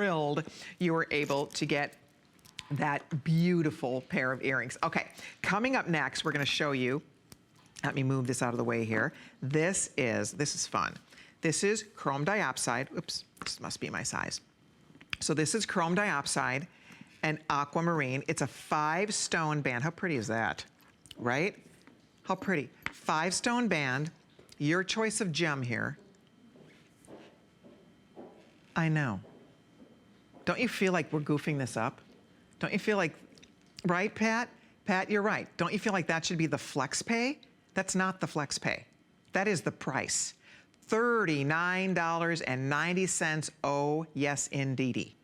thrilled you were able to get that beautiful pair of earrings. Okay, coming up next, we're gonna show you, let me move this out of the way here. This is fun. This is chrome diopside. Oops, this must be my size. So this is chrome diopside and aquamarine. It's a 5-stone band. How pretty is that, right? How pretty. 5-stone band, your choice of gem here. I know. Don't you feel like we're goofing this up? Don't you feel like, right, Pat? Pat, you're right. Don't you feel like that should be the flex pay? That's not the flex pay. That is the price. $39.90. Oh, yes, indeedy.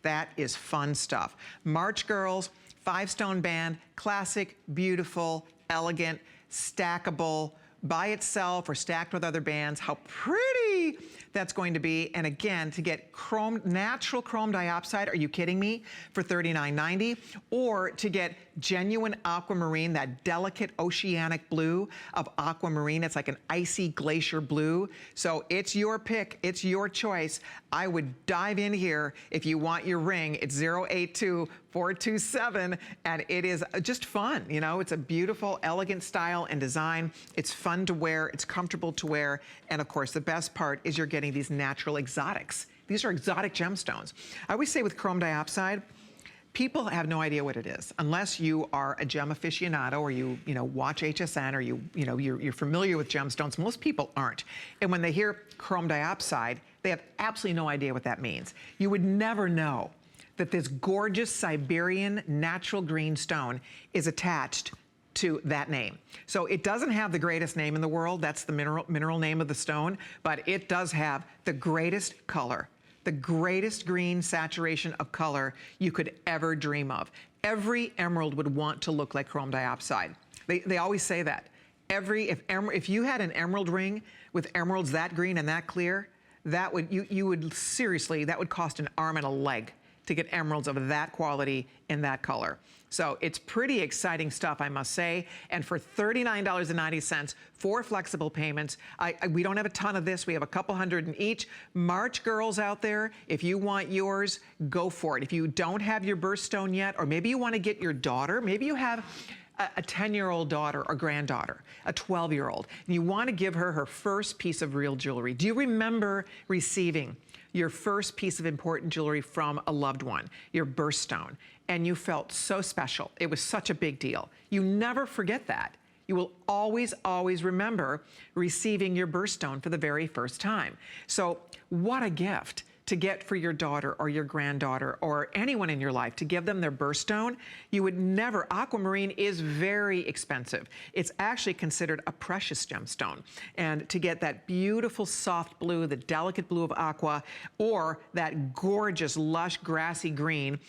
That is fun stuff. March girls, 5-stone band, classic, beautiful, elegant, stackable, by itself or stacked with other bands. How pretty that's going to be. And again, to get chrome, natural chrome diopside, are you kidding me, for $39.90? Or to get genuine aquamarine, that delicate oceanic blue of aquamarine. It's like an icy glacier blue. So it's your pick, it's your choice. I would dive in here if you want your ring. It's 082-427, and it is just fun. You know, it's a beautiful, elegant style and design. It's fun to wear, it's comfortable to wear, and of course, the best part is you're getting these natural exotics. These are exotic gemstones. I always say with chrome diopside, people have no idea what it is unless you are a gem aficionado or you watch HSN or you're familiar with gemstones. Most people aren't. And when they hear chrome diopside, they have absolutely no idea what that means. You would never know that this gorgeous Siberian natural green stone is attached to that name. So it doesn't have the greatest name in the world. That's the mineral name of the stone, but it does have the greatest color, the greatest green saturation of color you could ever dream of. Every emerald would want to look like chrome diopside. They always say that. If you had an emerald ring with emeralds that green and that clear, that would, you would seriously, that would cost an arm and a leg to get emeralds of that quality in that color. So it's pretty exciting stuff, I must say. And for $39.90, 4 flexible payments, we don't have a ton of this. We have a couple hundred in each. March girls out there, if you want yours, go for it. If you don't have your birthstone yet, or maybe you want to get your daughter, maybe you have a 10-year-old daughter or granddaughter, a 12-year-old, and you want to give her her first piece of real jewelry. Do you remember receiving your first piece of important jewelry from a loved one, your birthstone, and you felt so special? It was such a big deal. You never forget that. You will always, always remember receiving your birthstone for the very first time. So what a gift to get for your daughter or your granddaughter or anyone in your life, to give them their birthstone. You would never, aquamarine is very expensive. It's actually considered a precious gemstone. And to get that beautiful soft blue, the delicate blue of aqua, or that gorgeous lush grassy green